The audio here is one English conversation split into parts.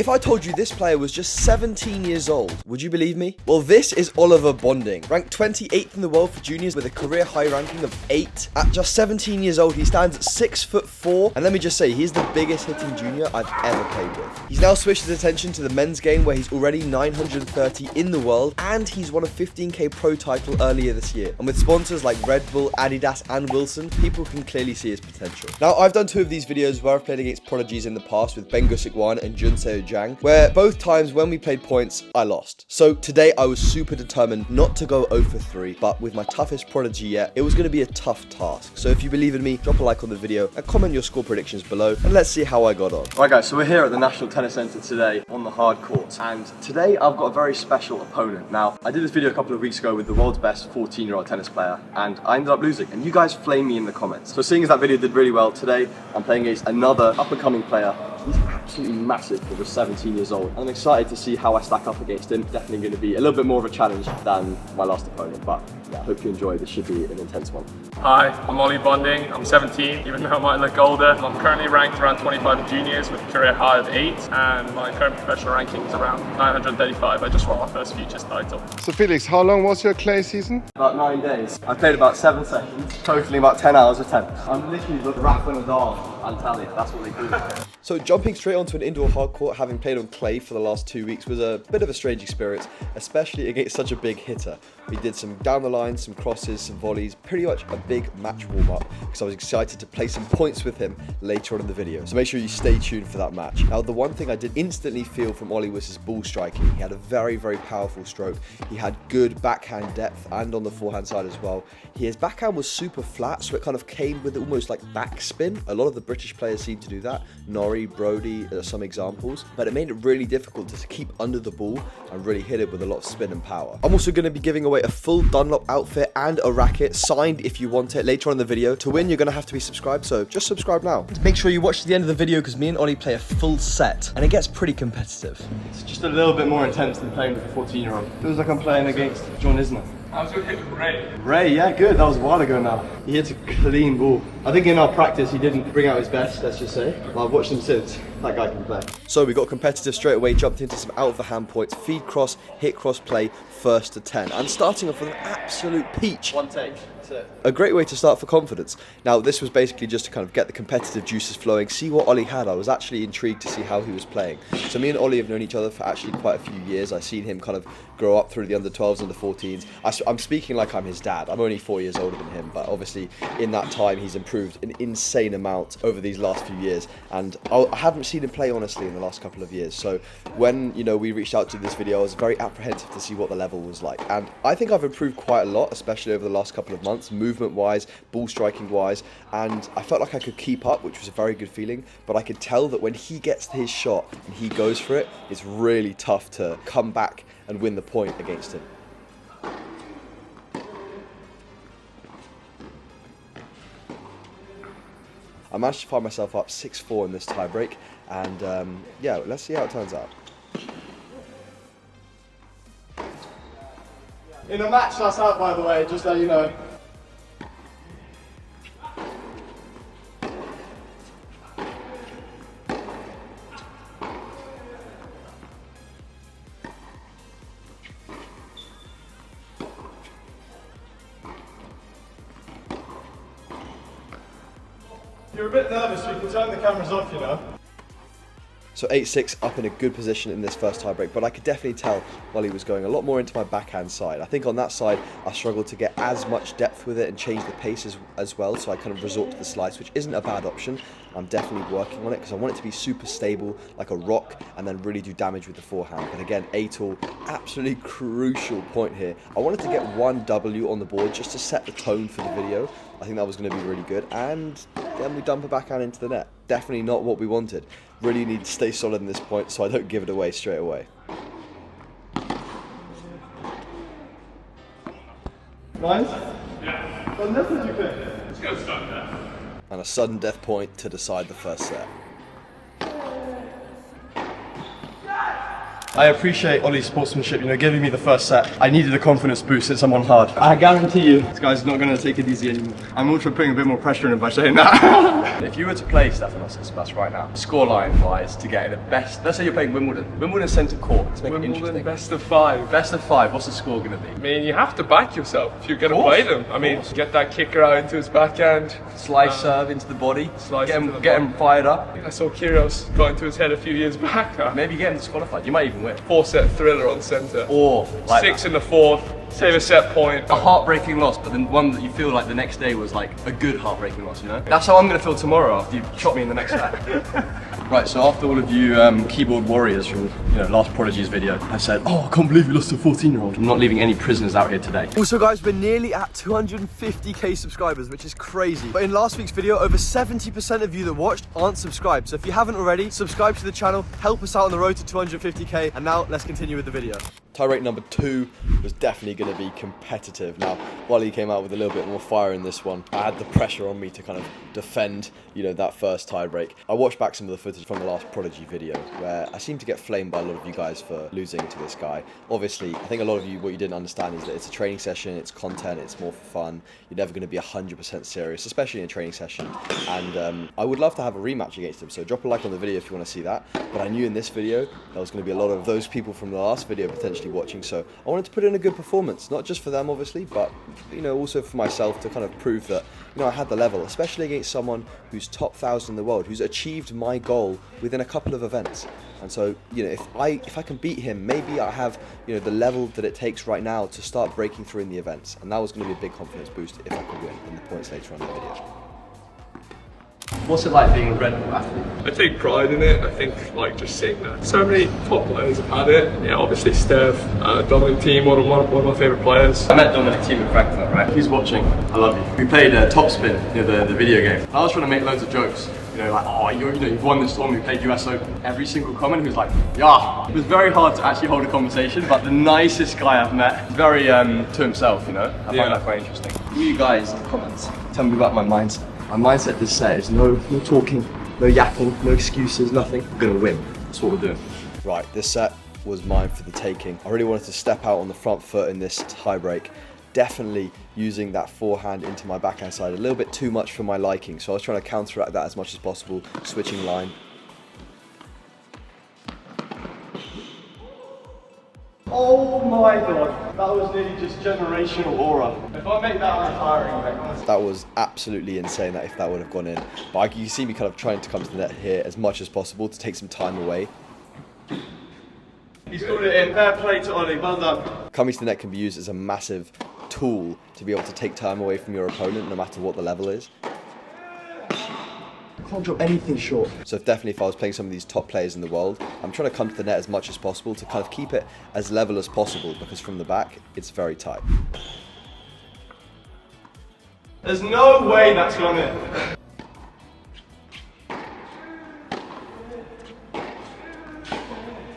if I told you this player was just 17 years old, would you believe me? Well, this is Oliver Bonding, ranked 28th in the world for juniors with a career high ranking of 8. At just 17 years old, he stands at 6'4", and let me just say, he's the biggest hitting junior I've ever played with. He's now switched his attention to the men's game, where he's already 930 in the world, and he's won a 15k pro title earlier this year. And with sponsors like Red Bull, Adidas, and Wilson, people can clearly see his potential. Now, I've done 2 of these videos where I've played against prodigies in the past with Ben Gusikwan and Junseo Jang, where both times when we played points, I lost. So today I was super determined not to go 0 for 3, but with my toughest prodigy yet, it was going to be a tough task. So if you believe in me, drop a like on the video and comment your score predictions below, and let's see how I got on. Alright guys, so we're here at the National Tennis Centre today on the hard courts, and today I've got a very special opponent. Now, I did this video a couple of weeks ago with the world's best 14-year-old tennis player, and I ended up losing, and you guys flame me in the comments. So seeing as that video did really well, today I'm playing against another up-and-coming player. He's absolutely massive for just 17 years old. I'm excited to see how I stack up against him. Definitely going to be a little bit more of a challenge than my last opponent, but yeah, I hope you enjoy. This should be an intense one. Hi, I'm Ollie Bonding. I'm 17, even though I might look older. I'm currently ranked around 25 in juniors with a career high of 8, and my current professional ranking is around 935. I just won my first futures title. So Felix, how long was your clay season? About 9 days. I played about 7 sessions, totaling about 10 hours of tennis. I'm literally just Rafa Nadal, Antalya, that's what they call it. So jumping straight onto an indoor hard court, having played on clay for the last 2 weeks, was a bit of a strange experience, especially against such a big hitter. We did some down the line, some crosses, some volleys, pretty much a big match warm-up, because I was excited to play some points with him later on in the video. So make sure you stay tuned for that match. Now, the one thing I did instantly feel from Ollie was his ball striking. He had a very, very powerful stroke. He had good backhand depth and on the forehand side as well. His backhand was super flat, so it kind of came with almost like backspin. A lot of the British players seem to do that. Norrie, Brody are some examples, but it made it really difficult to keep under the ball and really hit it with a lot of spin and power. I'm also going to be giving away a full Dunlop outfit and a racket, signed if you want it, later on in the video. To win, you're going to have to be subscribed, so just subscribe now. Make sure you watch to the end of the video, because me and Ollie play a full set, and it gets pretty competitive. It's just a little bit more intense than playing with a 14-year-old. Feels like I'm playing against John Isner. I was going to hit with Ray. Ray, yeah, good. That was a while ago now. He hits a clean ball. I think in our practice he didn't bring out his best, let's just say. But I've watched him since. That guy can play. So we got competitive straight away, jumped into some out of the hand points, feed cross, hit cross play, first to 10. And starting off with an absolute peach. One take. A great way to start for confidence. Now, this was basically just to kind of get the competitive juices flowing, see what Ollie had. I was actually intrigued to see how he was playing. So me and Ollie have known each other for actually quite a few years. I've seen him kind of grow up through the under-12s and the 14s. I'm speaking like I'm his dad. I'm only 4 years older than him, but obviously in that time he's improved an insane amount over these last few years. And I haven't seen him play, honestly, in the last couple of years. So when, you know, we reached out to this video, I was very apprehensive to see what the level was like. And I think I've improved quite a lot, especially over the last couple of months, movement-wise, ball striking-wise, and I felt like I could keep up, which was a very good feeling, but I could tell that when he gets his shot and he goes for it, it's really tough to come back and win the point against him. I managed to find myself up 6-4 in this tiebreak, and yeah, let's see how it turns out. In a match that's out, by the way, just so you know. You're a bit nervous, we can turn the cameras off, you know. So 8-6 up in a good position in this first tiebreak, but I could definitely tell while he was going a lot more into my backhand side. I think on that side, I struggled to get as much depth with it and change the pace as well, so I kind of resort to the slice, which isn't a bad option. I'm definitely working on it because I want it to be super stable, like a rock, and then really do damage with the forehand. But again, 8-all, absolutely crucial point here. I wanted to get one W on the board just to set the tone for the video. I think that was going to be really good, and then we dump a backhand into the net. Definitely not what we wanted. Really need to stay solid in this point so I don't give it away straight away. Nice? Yeah. What left did you pick? Let's go start there. And a sudden death point to decide the first set. I appreciate Ollie's sportsmanship, giving me the first set. I needed a confidence boost since I'm on hard. I guarantee you, this guy's not going to take it easy anymore. I'm also putting a bit more pressure on him by saying that. If you were to play Stefanos Tsitsipas right now, scoreline-wise, to get in the best, let's say you're playing Wimbledon. Wimbledon centre court. Let's make it interesting. Best of 5. Best of 5, what's the score going to be? I mean, you have to back yourself if you're going to play them. I mean, get that kicker out into his backhand. Slice serve into the body, Slice get into the him fired up. I saw Kyrgios got into his head a few years back. Maybe get him disqualified, you might even win. 4-set thriller on centre. Or like 6 in the 4th, save a set point. a heartbreaking loss, but then one that you feel like the next day was like a good heartbreaking loss, That's how I'm going to feel tomorrow after you shot me in the next set. Right, so after all of you keyboard warriors from last Prodigy's video, I said, oh, I can't believe you lost to a 14-year-old. I'm not leaving any prisoners out here today. Also guys, we're nearly at 250k subscribers, which is crazy. But in last week's video, over 70% of you that watched aren't subscribed. So if you haven't already, subscribe to the channel, help us out on the road to 250k. And now let's continue with the video. Tiebreak number 2 was definitely going to be competitive. Now, Ollie came out with a little bit more fire in this one. I had the pressure on me to kind of defend, that first tiebreak. I watched back some of the footage from the last Prodigy video where I seemed to get flamed by a lot of you guys for losing to this guy. Obviously, I think a lot of you, what you didn't understand is that it's a training session, it's content, it's more for fun. You're never going to be 100% serious, especially in a training session. And I would love to have a rematch against him, so drop a like on the video if you want to see that. But I knew in this video, there was going to be a lot of those people from the last video potentially watching, so I wanted to put in a good performance, not just for them obviously, but also for myself to kind of prove that I had the level, especially against someone who's top 1,000 in the world, who's achieved my goal within a couple of events. And so if I can beat him, maybe I have the level that it takes right now to start breaking through in the events, and that was going to be a big confidence boost if I could win in the points later on in the video. What's it like being a Red Bull athlete? I take pride in it. I think just seeing that so many top players have had it. Yeah, obviously Steph, Dominic Thiem, one of my favourite players. I met Dominic Thiem in Frankfurt, right? He's watching. I love you. We played Topspin, the video game. I was trying to make loads of jokes. You've won this tournament. We played US Open. Every single comment, he was like, yeah. It was very hard to actually hold a conversation, but the nicest guy I've met. Very to himself, I find that quite interesting. You guys in the comments, tell me about my mindset. My mindset this set is no talking, no yapping, no excuses, nothing. I'm gonna win. That's what we're doing. Right, this set was mine for the taking. I really wanted to step out on the front foot in this tiebreak. Definitely using that forehand into my backhand side a little bit too much for my liking, so I was trying to counteract that as much as possible, switching line. Oh my god, that was nearly just generational aura. If I make that retiring, mate. That was absolutely insane if that would have gone in. But you see me kind of trying to come to the net here as much as possible to take some time away. He's got it in. Fair play to Ollie, well done. Coming to the net can be used as a massive tool to be able to take time away from your opponent no matter what the level is. Can't drop anything short. So definitely if I was playing some of these top players in the world, I'm trying to come to the net as much as possible to kind of keep it as level as possible, because from the back, it's very tight. There's no way that's gone in.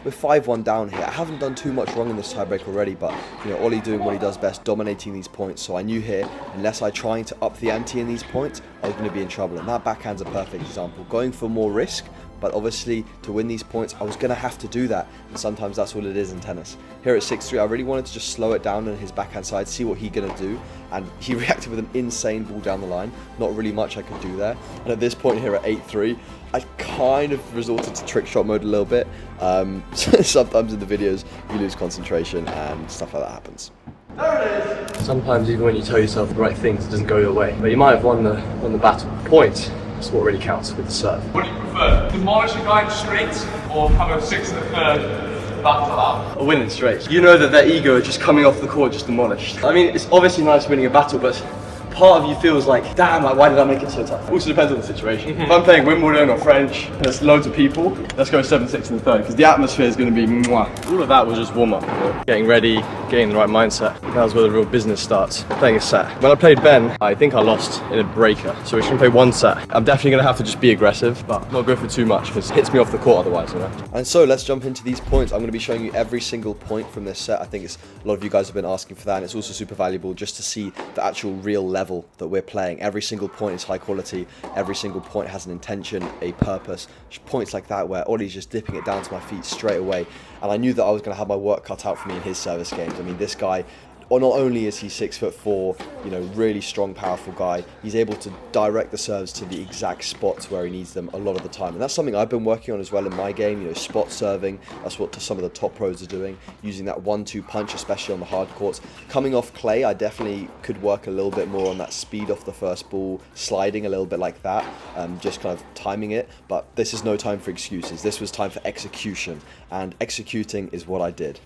We're 5-1 down here. I haven't done too much wrong in this tiebreak already, but Ollie doing what he does best, dominating these points. So I knew here, unless I trying to up the ante in these points, I was going to be in trouble. And that backhand's a perfect example. Going for more risk, but obviously to win these points, I was going to have to do that. And sometimes that's all it is in tennis. Here at 6-3, I really wanted to just slow it down on his backhand side, see what he's going to do. And he reacted with an insane ball down the line. Not really much I could do there. And at this point here at 8-3, I kind of resorted to trick shot mode a little bit. Sometimes in the videos you lose concentration and stuff like that happens. There it is. Sometimes even when you tell yourself the right things, it doesn't go your way. But you might have won the battle. Points. That's what really counts with the serve. What do you prefer? Demolish a guy in straight or have a 6 and a 3rd battle out? A winning straight. You know that their ego is just coming off the court, just demolished. I mean, it's obviously nice winning a battle, but part of you feels like, damn, why did I make it so tough? Also depends on the situation. If I'm playing Wimbledon or French, and there's loads of people, let's go 7-6 in the 3rd, because the atmosphere is going to be mwah. All of that was just warm up. Getting ready, getting the right mindset. That's where the real business starts. Playing a set. When I played Ben, I think I lost in a breaker, so we're just going to play one set. I'm definitely going to have to just be aggressive, but not go for too much, because it hits me off the court otherwise, And so let's jump into these points. I'm going to be showing you every single point from this set. I think a lot of you guys have been asking for that, and it's also super valuable just to see the actual real level level that we're playing. Every single point is high quality. Every single point has an intention, a purpose. Just points like that where Ollie's just dipping it down to my feet straight away. And I knew that I was going to have my work cut out for me in his service games. I mean, this guy, or not only is he 6'4", you know, really strong, powerful guy, he's able to direct the serves to the exact spots where he needs them a lot of the time. And that's something I've been working on as well in my game, you know, spot serving. That's what some of the top pros are doing, using that 1-2 punch, especially on the hard courts. Coming off clay, I definitely could work a little bit more on that speed off the first ball, sliding a little bit like that, just kind of timing it. But this is no time for excuses. This was time for execution, and executing is what I did.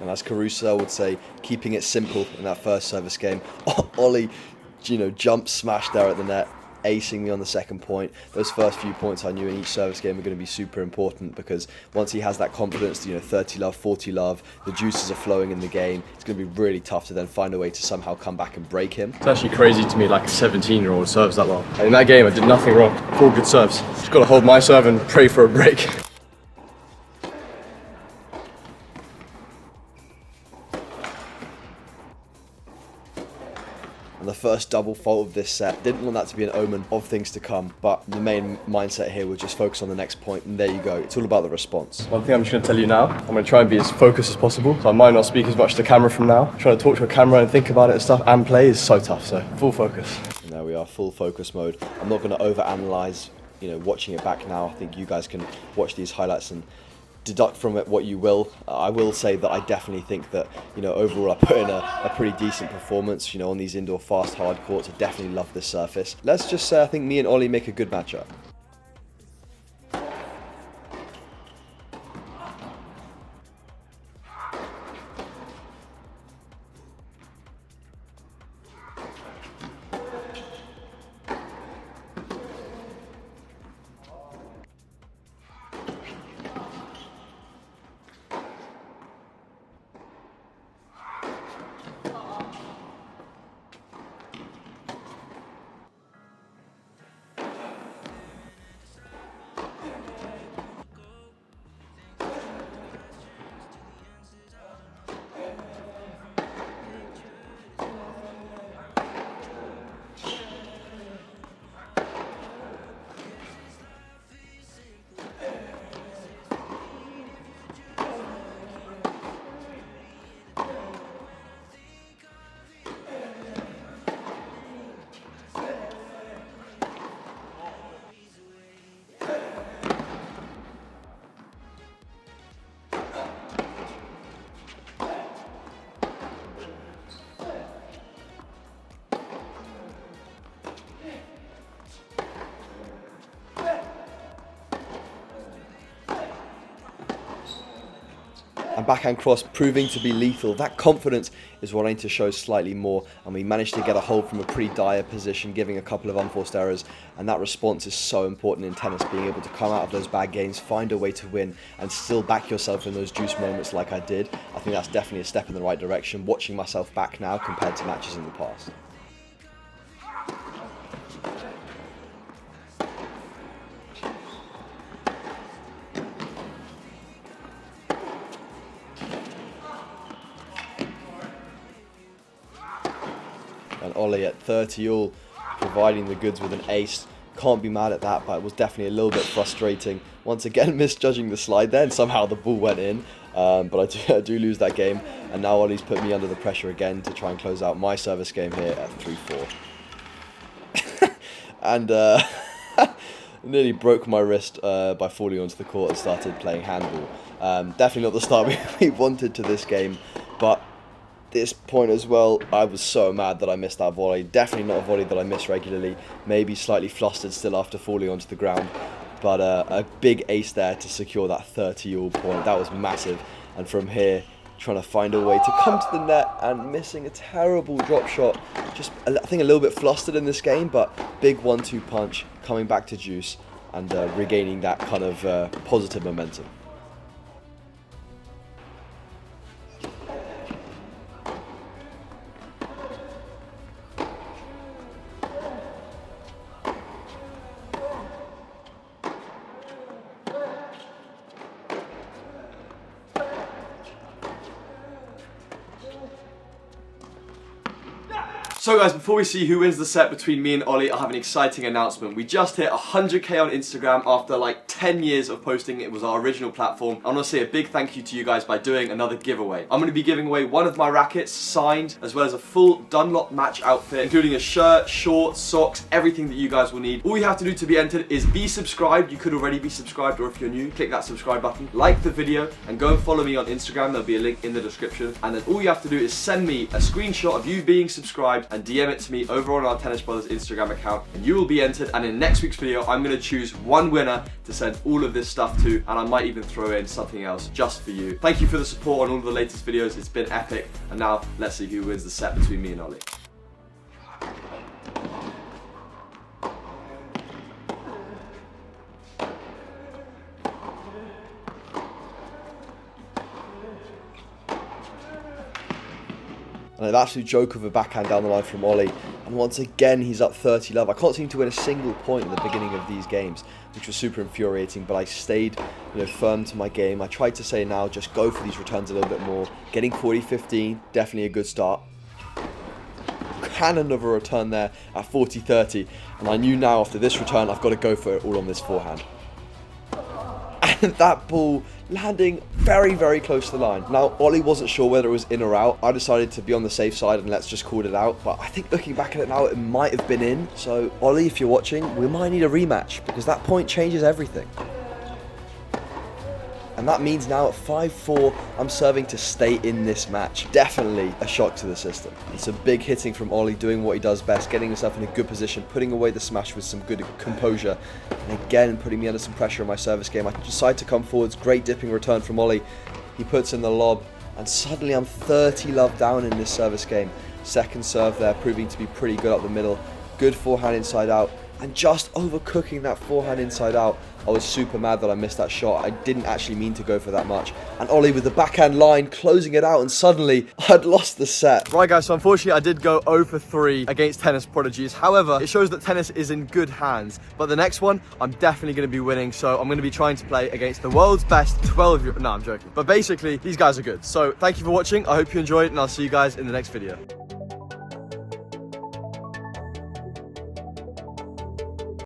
And as Caruso would say, keeping it simple in that first service game. Ollie, you know, jump smash there at the net, acing me on the second point. Those first few points I knew in each service game were going to be super important, because once he has that confidence, you know, 30 love, 40 love, the juices are flowing in the game. It's going to be really tough to then find a way to somehow come back and break him. It's actually crazy to me, like a 17-year-old serves that well. And in that game, I did nothing wrong. 4 good serves. Just got to hold my serve and pray for a break. And the first double fault of this set, didn't want that to be an omen of things to come, but the main mindset here was just focus on the next point, and there you go. It's all about the response. One thing I'm just going to tell you now, I'm going to try and be as focused as possible, so I might not speak as much to the camera from now. Trying to talk to a camera and think about it and stuff and play is so tough, so full focus. And there we are, full focus mode. I'm not going to overanalyze, you know, watching it back now. I think you guys can watch these highlights and deduct from it what you will. I will say that I definitely think that, you know, overall I put in a pretty decent performance, you know, on these indoor fast hard courts. I definitely love this surface. Let's just say I think me and Ollie make a good matchup. And backhand cross proving to be lethal. That confidence is what I need to show slightly more, and we managed to get a hold from a pretty dire position, giving a couple of unforced errors, and that response is so important in tennis, being able to come out of those bad games, find a way to win, and still back yourself in those juice moments like I did. I think that's definitely a step in the right direction, watching myself back now compared to matches in the past. And Ollie at 30 all, providing the goods with an ace. Can't be mad at that, but it was definitely a little bit frustrating. Once again, misjudging the slide there, and somehow the ball went in. But I do lose that game, and now Ollie's put me under the pressure again to try and close out my service game here at 3-4. And nearly broke my wrist by falling onto the court and started playing handball. Definitely not the start we wanted to this game, but this point as well, I was so mad that I missed that volley. Definitely not a volley that I miss regularly. Maybe slightly flustered still after falling onto the ground. But a big ace there to secure that 30-all point. That was massive. And from here, trying to find a way to come to the net and missing a terrible drop shot. Just, I think, a little bit flustered in this game, but big 1-2 punch coming back to juice. and regaining that kind of positive momentum. So guys, before we see who wins the set between me and Ollie, I have an exciting announcement. We just hit 100k on Instagram after like 10 years of posting. It was our original platform. I want to say a big thank you to you guys by doing another giveaway. I'm going to be giving away one of my rackets, signed, as well as a full Dunlop match outfit, including a shirt, shorts, socks, everything that you guys will need. All you have to do to be entered is be subscribed. You could already be subscribed, or if you're new, click that subscribe button, like the video, and go and follow me on Instagram. There'll be a link in the description. And then all you have to do is send me a screenshot of you being subscribed and DM it to me over on our Tennis Brothers Instagram account, and you will be entered. And in next week's video, I'm going to choose one winner to send all of this stuff to, and I might even throw in something else just for you. Thank you for the support on all of the latest videos. It's been epic. And now let's see who wins the set between me and Ollie. And an absolute joke of a backhand down the line from Ollie. And once again, he's up 30 love. I can't seem to win a single point at the beginning of these games, which was super infuriating, but I stayed, firm to my game. I tried to say now, just go for these returns a little bit more. Getting 40-15, definitely a good start. Can another return there at 40-30. And I knew now after this return, I've got to go for it all on this forehand. And that ball landing very, very close to the line. Now, Ollie wasn't sure whether it was in or out. I decided to be on the safe side and let's just call it out. But I think looking back at it now, it might have been in. So, Ollie, if you're watching, we might need a rematch because that point changes everything. And that means now at 5-4, I'm serving to stay in this match. Definitely a shock to the system. It's a big hitting from Ollie, doing what he does best, getting himself in a good position, putting away the smash with some good composure, and again putting me under some pressure in my service game. I decide to come forwards, great dipping return from Ollie. He puts in the lob, and suddenly I'm 30 love down in this service game. Second serve there, proving to be pretty good up the middle. Good forehand inside out, and just overcooking that forehand inside out. I was super mad that I missed that shot. I didn't actually mean to go for that much. And Ollie with the backhand line, closing it out, and suddenly I'd lost the set. Right guys, so unfortunately I did go 0 for 3 against Tennis Prodigies. However, it shows that tennis is in good hands. But the next one, I'm definitely going to be winning. So I'm going to be trying to play against the world's best 12-year-old. No, I'm joking. But basically, these guys are good. So thank you for watching. I hope you enjoyed, and I'll see you guys in the next video.